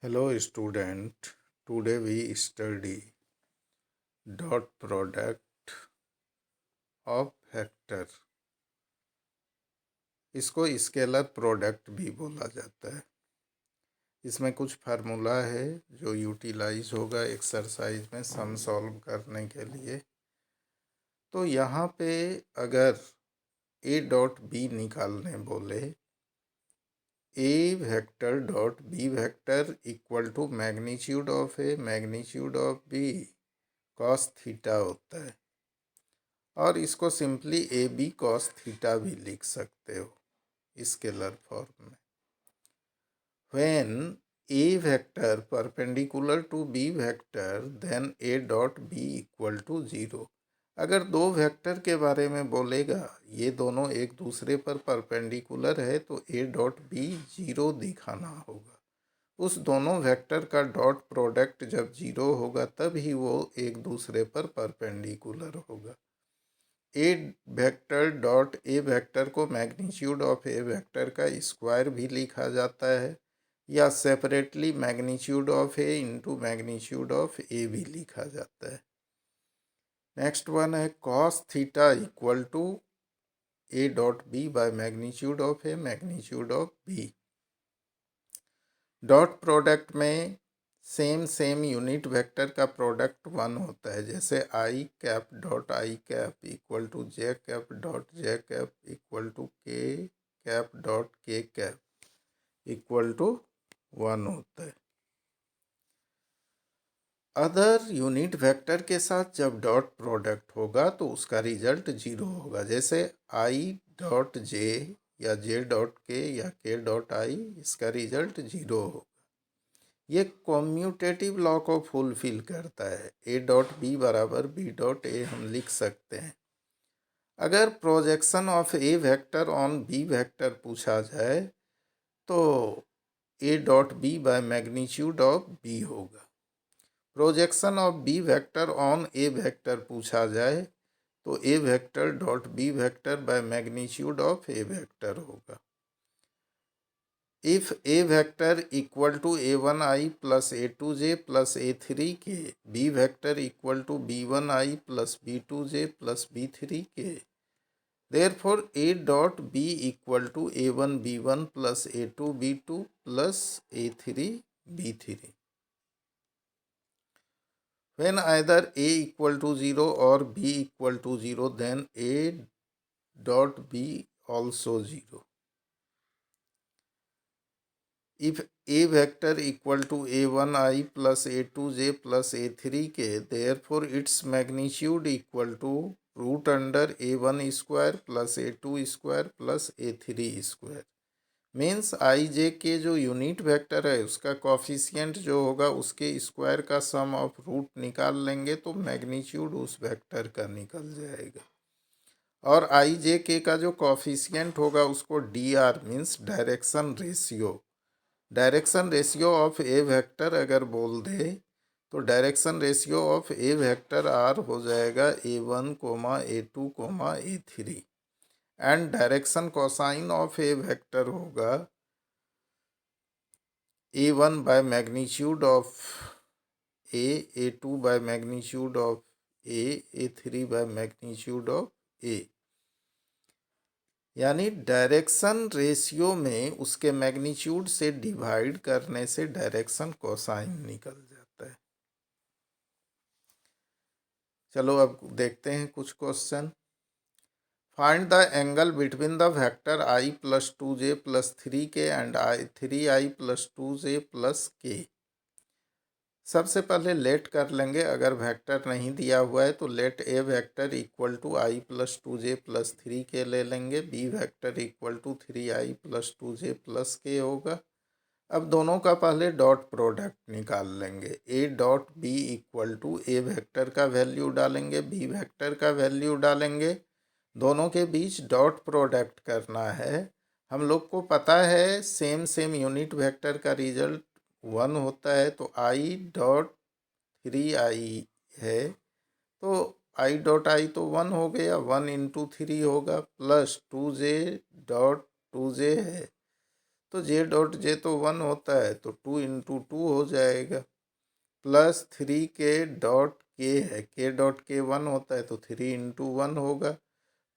Hello student, today we study dot product of vector. इसको scalar product भी बोला जाता है। इसमें कुछ फार्मूला है जो यूटिलाइज होगा एक्सरसाइज में सम सॉल्व करने के लिए। तो यहाँ पे अगर ए डॉट बी निकालने बोले, A vector dot B vector equal to magnitude of A magnitude of B cos theta होता है, और इसको simply A B cos theta भी लिख सकते हो स्केलर फॉर्म में। When A vector perpendicular to B vector then A dot B equal to zero. अगर दो वेक्टर के बारे में बोलेगा, ये दोनों एक दूसरे पर परपेंडिकुलर है, तो ए डॉट बी जीरो दिखाना होगा। उस दोनों वेक्टर का डॉट प्रोडक्ट जब जीरो होगा तब ही वो एक दूसरे पर परपेंडिकुलर होगा। A vector dot A vector को मैग्नीट्यूड ऑफ ए वेक्टर का स्क्वायर भी लिखा जाता है, या separately magnitude of A into magnitude of A भी लिखा जाता है। नेक्स्ट वन है cos theta equal to A dot B by magnitude of A magnitude of B. Dot product में सेम यूनिट वेक्टर का प्रोडक्ट वन होता है, जैसे I cap dot I cap equal to J cap dot J cap equal to K cap dot K cap equal to one होता है। Other unit vector के साथ जब डॉट प्रोडक्ट होगा तो उसका रिजल्ट जीरो होगा, जैसे आई डॉट जे या जे डॉट के या के डॉट आई, इसका रिजल्ट जीरो होगा। ये कॉम्यूटेटिव लॉ को फुलफिल करता है। ए डॉट बी बराबर बी डॉट ए हम लिख सकते हैं। अगर projection of A vector on B vector पूछा जाए तो A dot B by magnitude of B होगा। Projection of B vector on A vector पूछा जाए तो A vector dot B vector by magnitude of A vector होगा। If A vector equal to a1i plus a2j plus a3 K, B vector equal to b1i plus b2j plus b3 K, therefore A dot B equal to a1 b1 plus a2 b2 plus a3 b3। When either a equal to 0 or b equal to 0, then a dot b also 0. If a vector equal to a1i plus a2j plus a3 k, therefore its magnitude equal to root under a1 square plus a2 square plus a3 square। Means I J K जो unit vector है उसका coefficient जो होगा उसके square का सम of root निकाल लेंगे तो मैग्नीट्यूड उस वेक्टर का निकल जाएगा। और आई जे के का जो कॉफिशिएंट होगा उसको D R means direction ratio of A vector अगर बोल दे तो direction ratio of A vector are हो जाएगा a1 comma a2 comma a3, and direction cosine of A vector होगा a1 by magnitude of A, a2 by magnitude of A, a3 by magnitude of A. यानी direction ratio में उसके magnitude से divide करने से direction cosine निकल जाता है। चलो अब देखते हैं कुछ question. Find the angle between the vector I plus 2j plus 3k and I 3i plus 2j plus k। सबसे पहले लेट कर लेंगे, अगर वेक्टर नहीं दिया हुआ है तो let A vector equal to I plus 2j plus 3k ले लेंगे, B vector equal to 3i plus 2j plus k होगा। अब दोनों का पहले डॉट प्रोडक्ट निकाल लेंगे। A dot B equal to A vector का वैल्यू डालेंगे, बी वेक्टर का वैल्यू डालेंगे, दोनों के बीच डॉट प्रोडक्ट करना है। हम लोग को पता है सेम यूनिट वेक्टर का रिजल्ट वन होता है, तो आई डॉट 3i है तो आई डॉट आई तो वन हो गया, 1 इंटू 3 होगा, प्लस 2j डॉट 2j है तो जे डॉट जे तो 1 होता है, तो 2 इंटू 2 हो जाएगा, प्लस 3 के डॉट के है, के डॉट के 1 होता है, तो 3 इंटू 1 होगा।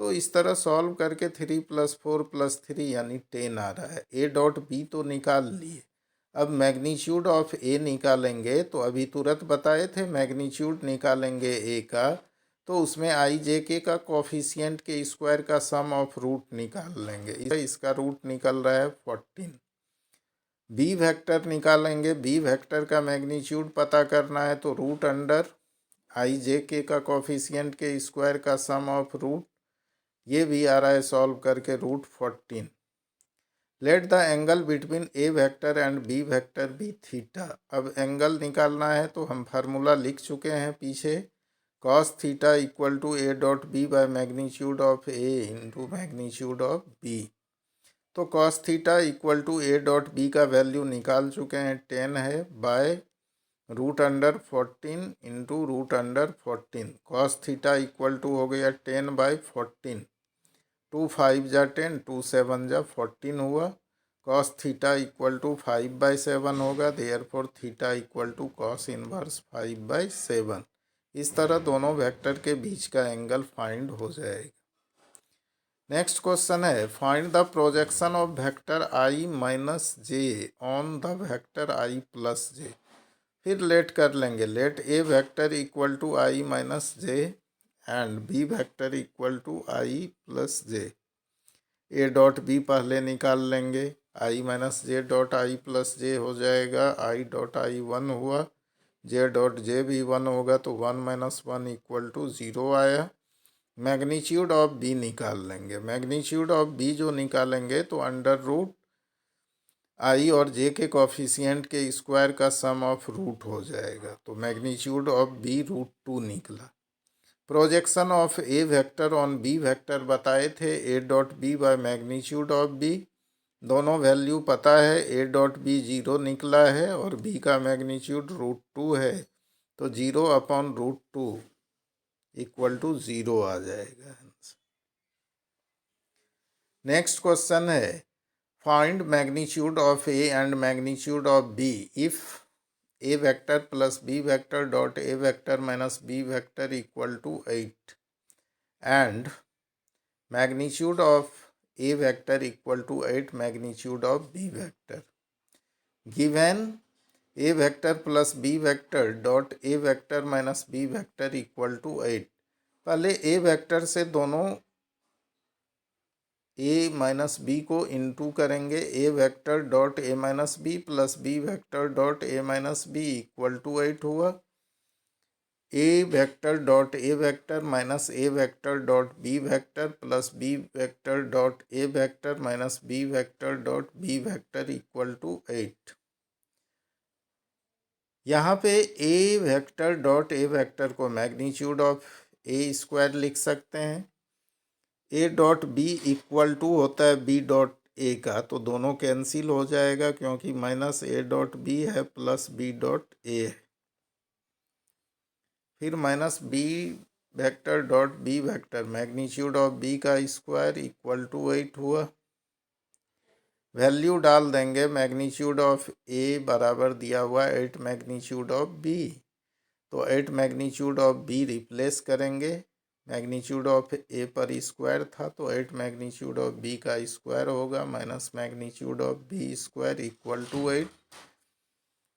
तो इस तरह सॉल्व करके 3 + 4 + 3 यानी 10 आ रहा है। ए डॉट बी तो निकाल लिए, अब मैग्नीट्यूड ऑफ ए निकालेंगे। तो अभी तुरंत बताए थे मैग्नीट्यूड निकालेंगे ए का, तो उसमें आई जे के का कोफिशिएंट के स्क्वायर का सम ऑफ रूट निकाल लेंगे। इसका रूट निकल रहा है 14। बी वेक्टर निकालेंगे, बी वेक्टर का मैग्नीट्यूड पता करना है, तो रूट अंडर आई जे के का कोफिशिएंट के स्क्वायर का सम ऑफ रूट, ये भी आ रहा है सॉल्व करके root 14। Let the angle between A vector and B vector be theta. अब एंगल निकालना है, तो हम फार्मूला लिख चुके हैं पीछे, cos theta equal to A dot B by magnitude of A into magnitude of B. तो cos theta equal to A dot B का वैल्यू निकाल चुके हैं, 10 है, by root under 14 into root under 14। Cos theta equal to हो गया 10/14, 2 5 जा 10, 2 7 जा 14 हुआ। कॉस थीटा इक्वल टू 5/7 होगा, therefore theta equal to cos inverse 5/7। इस तरह दोनों वेक्टर के बीच का एंगल फाइंड हो जाएगा। नेक्स्ट क्वेश्चन है, find the projection of vector I minus J on the vector I plus J. फिर लेट कर लेंगे, let A vector equal to I minus J and B vector equal to I plus J. A dot B पहले निकाल लेंगे, I minus J dot I plus J हो जाएगा, I dot I 1 हुआ, J dot J भी 1 होगा, तो 1 - 1 equal to 0 आया। मैग्नीट्यूड ऑफ बी निकाल लेंगे, मैग्नीट्यूड ऑफ बी जो निकालेंगे तो अंडर रूट आई और जे के कोफिशिएंट के स्क्वायर का सम ऑफ रूट हो जाएगा। तो मैग्नीट्यूड ऑफ बी √2 निकला। Projection of A vector on B vector बताए थे, A dot B by magnitude of B. दोनों वैल्यू पता है, ए डॉट बी 0 निकला है और बी का मैग्नीट्यूड √2 है, तो 0/√2 इक्वल टू 0 आ जाएगा। नेक्स्ट क्वेश्चन है, find magnitude of A and magnitude of B if A vector plus B vector dot A vector minus B vector equal to 8 and magnitude of A vector equal to 8 magnitude of B vector. Given A vector plus B vector dot A vector minus B vector equal to 8। पहले A vector से दोनों A minus B को into करेंगे, A vector dot A minus B plus B vector dot A minus B equal to 8 हुआ। A vector dot A vector minus A vector dot B vector plus B vector dot A vector minus B vector dot B vector equal to 8। यहाँ पे A vector dot A vector को magnitude of A square लिख सकते हैं। A dot B equal to होता है B dot ए का, तो दोनों कैंसिल हो जाएगा क्योंकि माइनस ए डॉट बी है प्लस बी डॉट ए है। फिर minus B vector dot B vector magnitude of B का स्क्वायर इक्वल टू 8 हुआ। वैल्यू डाल देंगे, मैग्नीट्यूड ऑफ ए बराबर दिया हुआ 8 मैग्नीट्यूड ऑफ बी, तो 8 मैग्नीट्यूड ऑफ बी रिप्लेस करेंगे। मैग्नीट्यूड ऑफ ए पर स्क्वायर था, तो 8 मैग्नीट्यूड ऑफ बी का स्क्वायर होगा minus magnitude of B square equal to 8।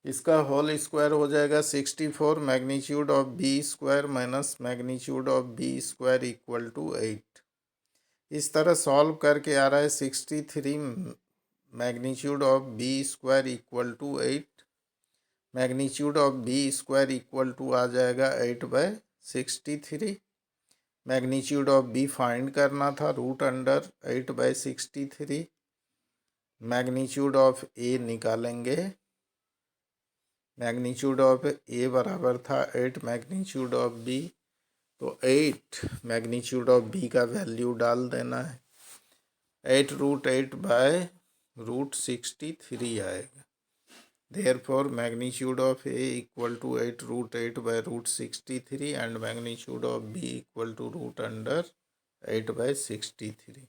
इसका होल स्क्वायर हो जाएगा 64 magnitude of B square minus magnitude of B square equal to 8। इस तरह सॉल्व करके आ रहा है 63 magnitude of B square equal to 8। Magnitude of B square equal to आ जाएगा 8/63। मैग्नीट्यूड ऑफ बी फाइंड करना था, रूट अंडर 8/63। मैग्नीट्यूड ऑफ ए निकालेंगे, मैग्नीट्यूड ऑफ ए बराबर था 8 मैग्नीट्यूड ऑफ बी, तो 8 मैग्नीट्यूड ऑफ बी का वैल्यू डाल देना है, 8√8/√63 आएगा। Therefore, magnitude of A equal to 8√8/√63 and magnitude of B equal to √8/63.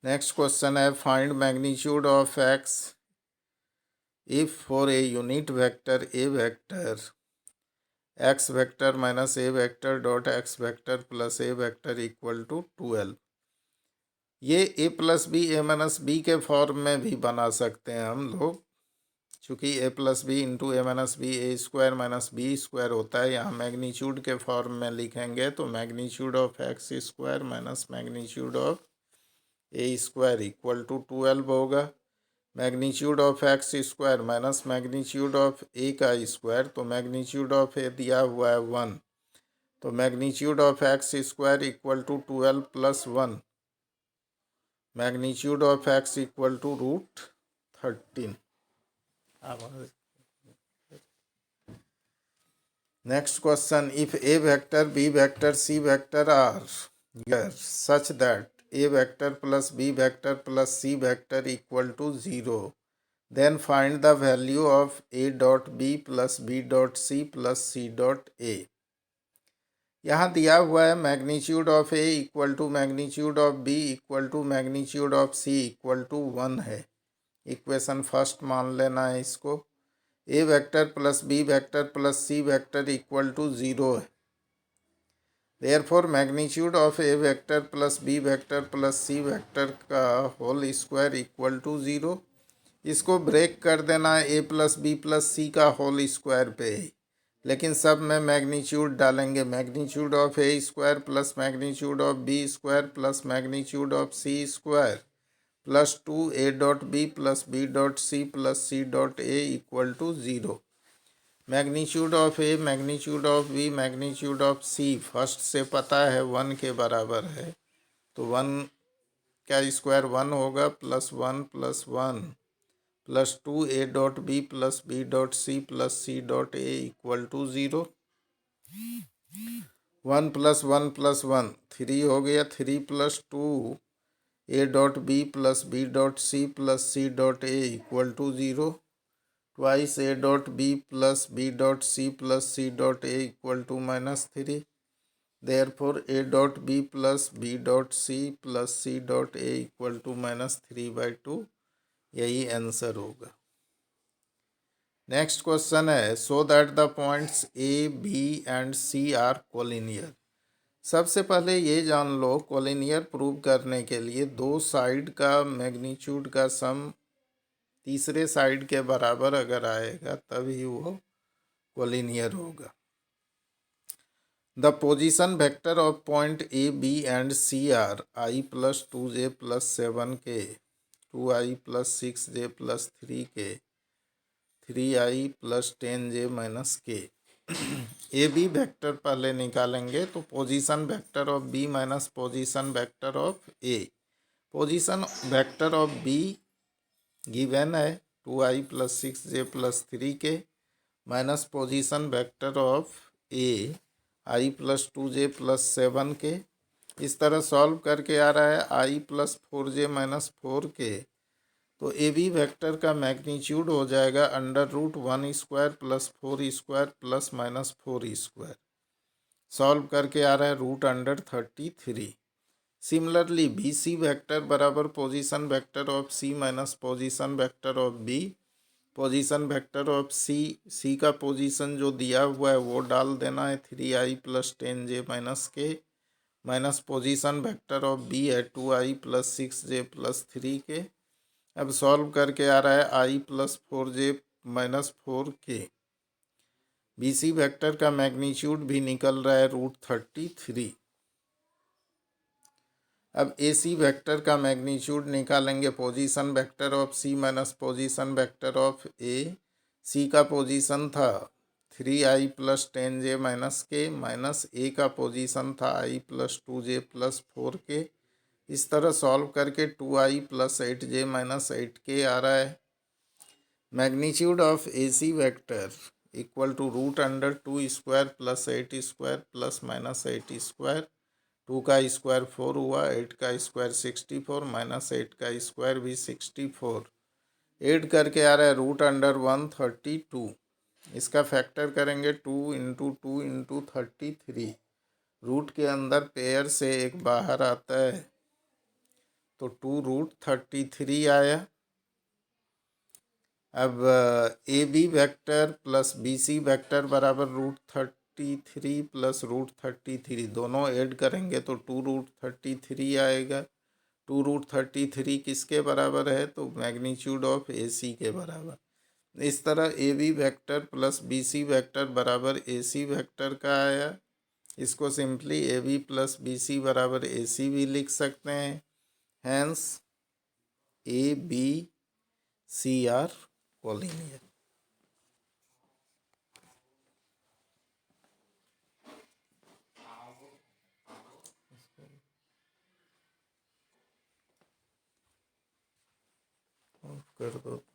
Next question है find magnitude of X if for a unit vector A vector X vector minus A vector dot X vector plus A vector equal to 12। ये A plus B A minus B के form में भी बना सकते हैं हम लोग, चूँकि A plus B into A minus B A square minus B square होता है। यहाँ मैग्नीट्यूड के फॉर्म में लिखेंगे तो magnitude of X square minus magnitude of A square equal to 12 होगा। Magnitude of X square minus magnitude of A का square, तो मैग्नीट्यूड ऑफ ए दिया हुआ है 1, तो magnitude of X square equal to 12 plus 1, magnitude of X equal to √13। Next question if A vector B vector C vector are such that a vector plus b vector plus c vector equal to 0, then find the value of a dot b plus b dot c plus c dot a। यहाँ दिया हुआ है magnitude of A equal to magnitude of B equal to magnitude of C equal to 1 है। Equation first मान लेना है इसको। A vector plus B vector plus C vector equal to 0 है। Therefore magnitude of A vector plus B vector plus C vector का whole square equal to 0। इसको break कर देना है A plus B plus C का whole square पे, लेकिन सब में मैग्नीट्यूड डालेंगे। Magnitude of A square plus magnitude of B square plus magnitude of C square plus 2 A dot B plus B dot C plus C dot A equal to 0। Magnitude of A magnitude of B magnitude of C first से पता है 1 के बराबर है, तो 1 का square 1 होगा plus 1 plus 1 plus 2 A dot B plus B dot C plus C dot A equal to 0। 1 plus 1 plus 1 3 हो गया, 3 plus 2 A dot B plus B dot C plus C dot A equal to 0। Twice A dot B plus B dot C plus C dot A equal to -3। Therefore A dot B plus B dot C plus C dot A equal to -3/2। यही answer होगा। Next question है so that the points A B and C are collinear. सबसे पहले ये जान लो collinear prove करने के लिए दो साइड का मैग्नीट्यूड का सम तीसरे साइड के बराबर अगर आएगा तभी वो कोलिनियर होगा। The position vector of point A B and C are i plus 2j plus 7k 2i plus 6j plus 3k 3i plus 10j minus k। A B vector पहले निकालेंगे तो position vector of B minus position vector of A. Position vector of B given है 2i plus 6j plus 3k minus position vector of A i plus 2j plus 7k। इस तरह solve करके आ रहा है i plus 4j minus 4k, तो A B vector का magnitude हो जाएगा √1 square plus 4 square plus -4 square. Solve करके आ रहा है √33। सिमिलरली बी सी वेक्टर बराबर position vector of C minus position vector of B. Position vector of C का पोजीशन जो दिया हुआ है वो डाल देना है 3i plus 10j minus k minus position vector of B है 2i plus 6j plus 3k। अब सॉल्व करके आ रहा है i plus 4j minus 4k। B C vector का मैग्नीट्यूड भी निकल रहा है √33। अब ए सी वेक्टर का मैग्नीट्यूड निकालेंगे position vector of C minus position vector of A. C का पोजीशन था 3i plus 10j minus k minus A का पोजीशन था i plus 2j plus 4k। इस तरह सॉल्व करके 2i plus 8j minus 8k आ रहा है। Magnitude of A C vector equal to √2 square plus 8 square plus minus 8 square. 2 का square 4 हुआ, 8 का स्क्वायर 64 माइनस 8 का स्क्वायर भी 64। ऐड करके आ रहा है √132। इसका फैक्टर करेंगे 2 × 2 × 33। रूट के अंदर पेयर से एक बाहर आता है तो 2√33 आया। अब A B vector plus B C vector बराबर √33 प्लस √33 दोनों ऐड करेंगे तो 2√33 आएगा। 2√33 किसके बराबर है? तो मैग्नीट्यूड ऑफ ए सी के बराबर। इस तरह A B vector plus B C vector बराबर ए सी वैक्टर का आया। इसको simply A B plus B C बराबर ए सी भी लिख सकते हैं। Hence A B C are collinear. कर दो।